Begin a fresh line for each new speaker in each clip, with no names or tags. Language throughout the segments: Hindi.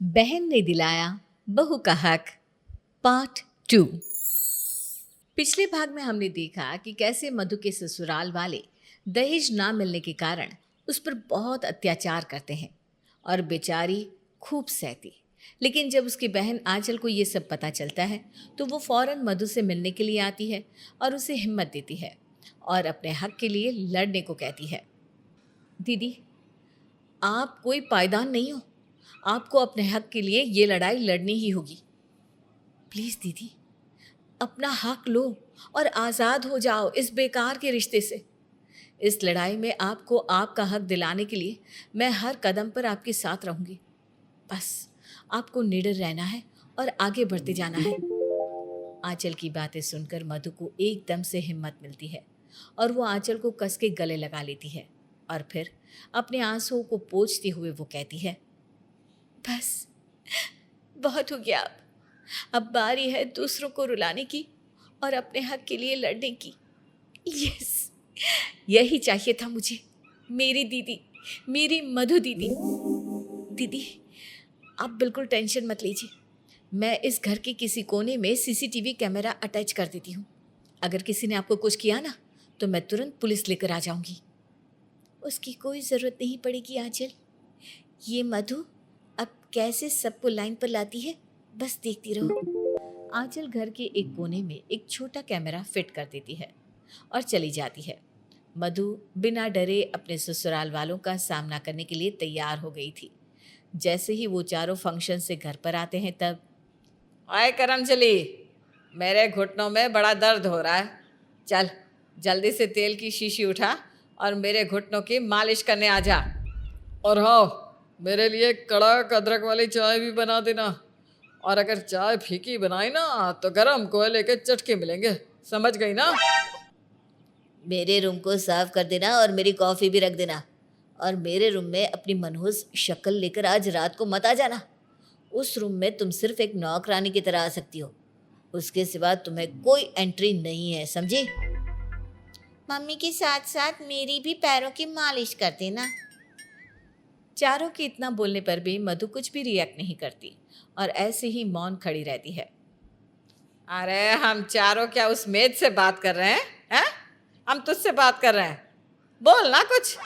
बहन ने दिलाया बहू का हक पार्ट 2। पिछले भाग में हमने देखा कि कैसे मधु के ससुराल वाले दहेज ना मिलने के कारण उस पर बहुत अत्याचार करते हैं और बेचारी खूब सहती। लेकिन जब उसकी बहन आंचल को ये सब पता चलता है तो वो फौरन मधु से मिलने के लिए आती है और उसे हिम्मत देती है और अपने हक के लिए लड़ने को कहती है। दीदी, आप कोई पायदान नहीं हो, आपको अपने हक के लिए ये लड़ाई लड़नी ही होगी। प्लीज़ दीदी, अपना हक लो और आज़ाद हो जाओ इस बेकार के रिश्ते से। इस लड़ाई में आपको आपका हक दिलाने के लिए मैं हर कदम पर आपके साथ रहूँगी। बस आपको निडर रहना है और आगे बढ़ते जाना है। आंचल की बातें सुनकर मधु को एकदम से हिम्मत मिलती है और वो आंचल को कस के गले लगा लेती है और फिर अपने आंसुओं को पोंछते हुए वो कहती है, बस बहुत हो गया, अब बारी है दूसरों को रुलाने की और अपने हक के लिए लड़ने की। यस, यही चाहिए था मुझे, मेरी दीदी, मेरी मधु दीदी। दीदी, आप बिल्कुल टेंशन मत लीजिए, मैं इस घर के किसी कोने में सीसीटीवी कैमरा अटैच कर देती हूँ। अगर किसी ने आपको कुछ किया ना तो मैं तुरंत पुलिस लेकर आ जाऊँगी। उसकी कोई ज़रूरत नहीं पड़ेगी आंचल, ये मधु अब कैसे सबको लाइन पर लाती है, बस देखती रहो। आंचल घर के एक कोने में एक छोटा कैमरा फिट कर देती है और चली जाती है। मधु बिना डरे अपने ससुराल वालों का सामना करने के लिए तैयार हो गई थी। जैसे ही वो चारों फंक्शन से घर पर आते हैं तब, आए करमचली, मेरे घुटनों में बड़ा दर्द हो रहा है, चल जल्दी से तेल की शीशी उठा और मेरे घुटनों की मालिश करने आ जा।
और हाँ, मेरे लिए कड़क अदरक वाली चाय भी बना देना, और अगर चाय फीकी बनाई ना तो गरम कोयले के चटके मिलेंगे, समझ गई ना?
मेरे रूम को साफ कर देना और मेरी कॉफ़ी भी रख देना। और मेरे रूम में अपनी मनहूस शक्ल लेकर आज रात को मत आ जाना। उस रूम में तुम सिर्फ एक नौकरानी की तरह आ सकती हो, उसके सिवा तुम्हें कोई एंट्री नहीं है, समझी? मम्मी के साथ साथ मेरी भी पैरों की मालिश कर देना।
चारों के इतना बोलने पर भी मधु कुछ भी रिएक्ट नहीं करती और ऐसे ही मौन खड़ी रहती है।
अरे हम चारों क्या उस मेज से बात कर रहे हैं? हम तुझसे बात कर रहे हैं, बोल ना कुछ।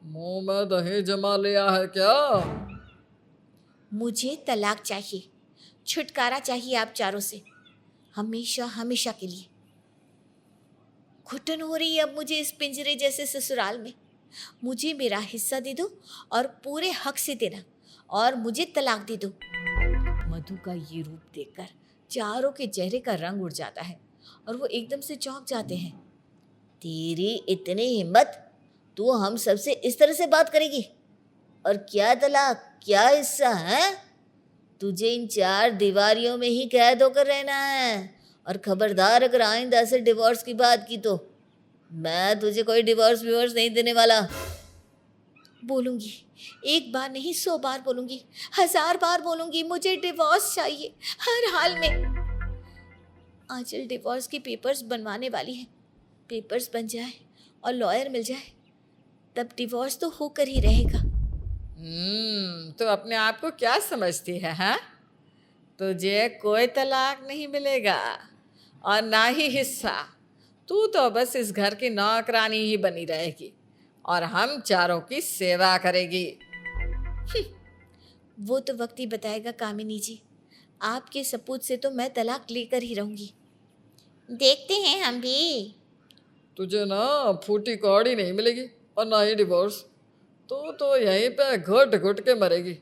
मुंह में दही जमा लिया है क्या?
मुझे तलाक चाहिए, छुटकारा चाहिए आप चारों से, हमेशा हमेशा के लिए। घुटन हो रही है अब मुझे इस पिंजरे जैसे ससुराल में। मुझे मेरा हिस्सा दे दो और पूरे हक से देना, और मुझे तलाक दे दो।
मधु का ये रूप देखकर चारों के चेहरे का रंग उड़ जाता है और वो एकदम से चौंक जाते हैं।
तेरी इतनी हिम्मत, तू हम सबसे इस तरह से बात करेगी? और क्या तलाक, क्या हिस्सा है? तुझे इन चार दीवारियों में ही कैद होकर रहना है। और खबरदार अगर आइंदा से डिवोर्स की बात की तो मैं तुझे कोई डिवोर्स नहीं देने वाला।
बोलूंगी, एक बार नहीं 100 बार बोलूंगी, 1000 बार बोलूंगी, मुझे डिवोर्स चाहिए हर हाल में। आंचल डिवोर्स के पेपर्स बनवाने वाली है, पेपर्स बन जाए और लॉयर मिल जाए तब डिवोर्स तो होकर ही रहेगा।
तो अपने आप को क्या समझती है, हाँ? तुझे कोई तलाक नहीं मिलेगा और ना ही हिस्सा। तू तो बस इस घर की नौकरानी ही बनी रहेगी और हम चारों की सेवा करेगी।
वो तो वक्त ही बताएगा कामिनी जी, आपके सपूत से तो मैं तलाक लेकर ही रहूंगी।
देखते हैं हम भी।
तुझे ना फूटी कौड़ी नहीं मिलेगी और ना ही डिवोर्स। तो यहीं पे घुट घुट के मरेगी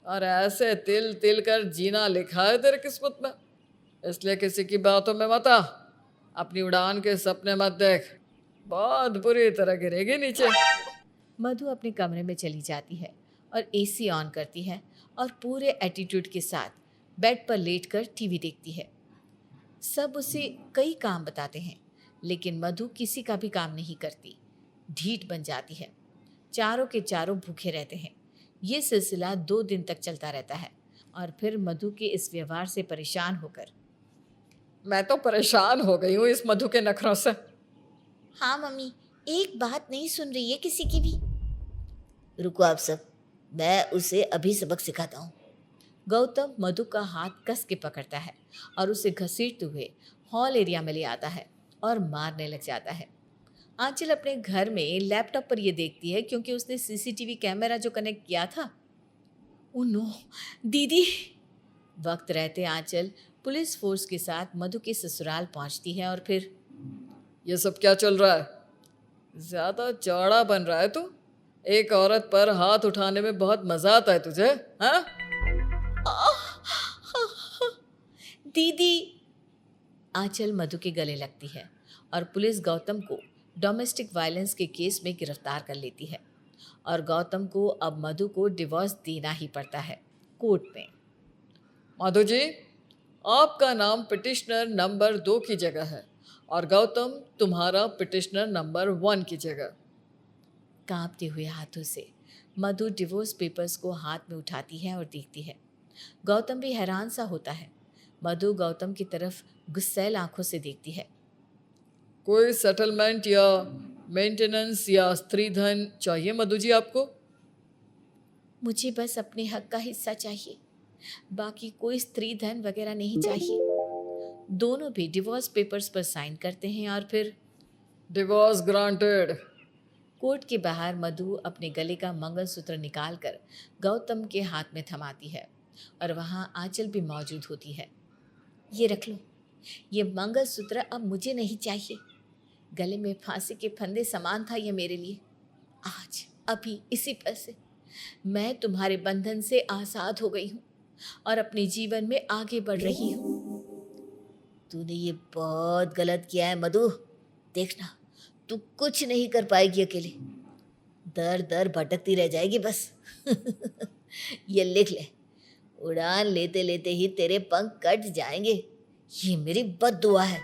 और ऐसे तिल तिल कर जीना लिखा है तेरे किस्मत में। इसलिए किसी की बातों में मत आ, अपनी उड़ान के सपने मत देख, बहुत बुरी तरह गिरेगी नीचे।
मधु अपने कमरे में चली जाती है और एसी ऑन करती है और पूरे एटीट्यूड के साथ बेड पर लेटकर टीवी देखती है। सब उसे कई काम बताते हैं लेकिन मधु किसी का भी काम नहीं करती, ढीठ बन जाती है। चारों के चारों भूखे रहते हैं। ये सिलसिला 2 दिन तक चलता रहता है और फिर मधु के इस व्यवहार से परेशान होकर,
मैं तो परेशान हो गई हूँ इस मधु के नखरों से।
हाँ मम्मी, एक बात नहीं सुन रही है किसी की भी। रुको आप सब, मैं उसे अभी सबक सिखाता हूँ।
गौतम मधु का हाथ कस के पकड़ता है और उसे घसीटते हुए हॉल एरिया में ले आता है और मारने लग जाता है। आंचल अपने घर में लैपटॉप पर यह देखती है क्योंकि उसने सीसीटीवी कैमरा जो कनेक्ट किया था। ओ नो दीदी! वक्त रहते आंचल पुलिस फोर्स के साथ मधु के ससुराल पहुंचती है और फिर
ये सब क्या चल रहा है? ज़्यादा चौड़ा बन रहा है तू। एक औरत पर हाथ उठाने में बहुत मज़ा आता है तुझे, हाँ?
दीदी! आंचल मधु के गले लगती है और पुलिस गौतम को डोमेस्टिक वायलेंस के केस में गिरफ्तार कर लेती है और गौतम को अब मधु को डिवोर्स देना ही पड़ता है कोर्ट में।
माधु जी, आपका नाम पिटिशनर नंबर 2 की जगह है और गौतम तुम्हारा पिटिशनर नंबर 1 की जगह।
कांपते हुए हाथों से मधु डिवोर्स पेपर्स को हाथ में उठाती है और देखती है। गौतम भी हैरान सा होता है। मधु गौतम की तरफ गुस्सैल आंखों से देखती है।
कोई सेटलमेंट या मेंटेनेंस या स्त्री धन चाहिए मधु जी आपको?
मुझे बस अपने हक का हिस्सा चाहिए, बाकी कोई स्त्री धन वगैरह नहीं चाहिए। दोनों भी डिवोर्स पेपर्स पर साइन करते हैं और फिर
डिवोर्स ग्रांटेड।
कोर्ट के बाहर मधु अपने गले का मंगलसूत्र निकालकर गौतम के हाथ में थमाती है और वहाँ आंचल भी मौजूद होती है। ये रख लो, ये मंगलसूत्र अब मुझे नहीं चाहिए। गले में फांसी के फंदे समान था ये मेरे लिए। आज अभी इसी पल से मैं तुम्हारे बंधन से आज़ाद हो गई हूँ और अपने जीवन में आगे बढ़ रही हूँ।
तूने ये बहुत गलत किया है मधु। देखना, तू कुछ नहीं कर पाएगी अकेले। दर दर भटकती रह जाएगी बस। ये लिख ले, उड़ान लेते लेते ही तेरे पंख कट जाएंगे। ये मेरी बद्दुआ है।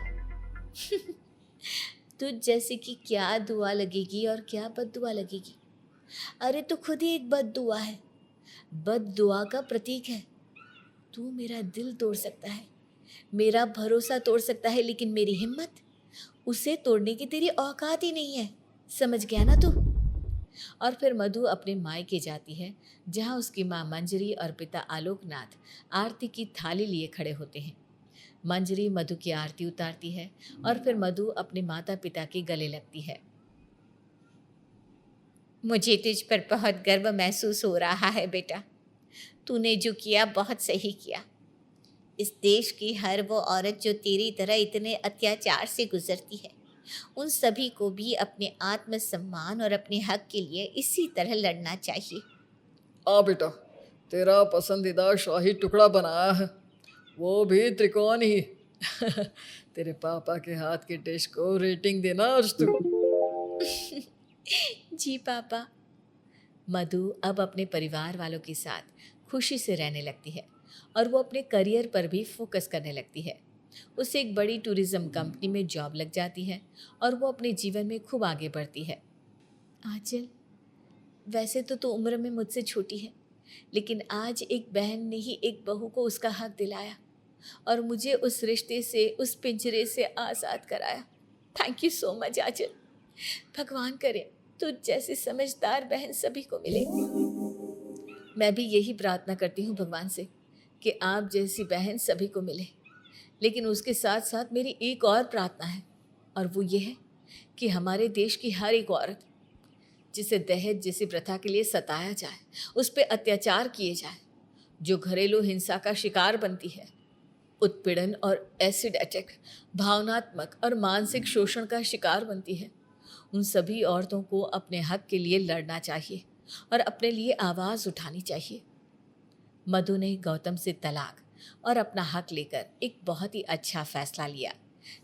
तुझ जैसे कि क्या दुआ लगेगी और क्या बद्दुआ लगेगी। अरे तू खुद ही एक बद्दुआ है, बद्दुआ का प्रतीक है। तू मेरा दिल तोड़ सकता है, मेरा भरोसा तोड़ सकता है, लेकिन मेरी हिम्मत, उसे तोड़ने की तेरी औकात ही नहीं है। समझ गया ना तू? और फिर मधु अपने मायके जाती है जहाँ उसकी माँ मंजरी और पिता आलोकनाथ आरती की थाली लिए खड़े होते हैं। मंजरी मधु की आरती उतारती है और फिर मधु अपने माता पिता के गले लगती है। मुझे तुझ पर बहुत गर्व महसूस हो रहा है बेटा। तूने जो किया बहुत सही किया।
इस देश की हर वो औरत जो तेरी तरह इतने अत्याचार से गुजरती है, उन सभी को भी अपने आत्मसम्मान और अपने हक के लिए इसी तरह लड़ना चाहिए।
आ बेटा, तेरा पसंदीदा शाही टुकड़ा बनाया है, वो भी त्रिकोण ही। तेरे पापा के हाथ की डिश को रेटिंग देना आज तू।
जी पापा। मधु अब अपने परिवार वालों के साथ खुशी से रहने लगती है और वो अपने करियर पर भी फोकस करने लगती है। उसे एक बड़ी टूरिज्म कंपनी में जॉब लग जाती है और वो अपने जीवन में खूब आगे बढ़ती है। आंचल, वैसे तो उम्र में मुझसे छोटी है, लेकिन आज एक बहन ने ही एक बहू को उसका हक दिलाया और मुझे उस रिश्ते से, उस पिंजरे से आज़ाद कराया। थैंक यू सो मच आंचल। भगवान करे तुझ जैसी समझदार बहन सभी को मिले। मैं भी यही प्रार्थना करती हूँ भगवान से कि आप जैसी बहन सभी को मिले। लेकिन उसके साथ साथ मेरी एक और प्रार्थना है, और वो ये है कि हमारे देश की हर एक औरत जिसे दहेज जैसी प्रथा के लिए सताया जाए, उस पर अत्याचार किए जाए, जो घरेलू हिंसा का शिकार बनती है, उत्पीड़न और एसिड अटैक, भावनात्मक और मानसिक शोषण का शिकार बनती है, उन सभी औरतों को अपने हक के लिए लड़ना चाहिए और अपने लिए आवाज़ उठानी चाहिए। मधु ने गौतम से तलाक और अपना हक लेकर एक बहुत ही अच्छा फैसला लिया,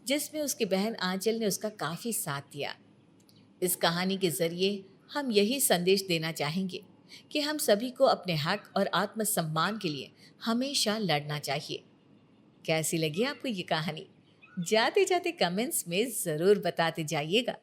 जिसमें उसकी बहन आंचल ने उसका काफ़ी साथ दिया। इस कहानी के ज़रिए हम यही संदेश देना चाहेंगे कि हम सभी को अपने हक और आत्मसम्मान के लिए हमेशा लड़ना चाहिए। कैसी लगी आपको ये कहानी? जाते जाते कमेंट्स में ज़रूर बताते जाइएगा।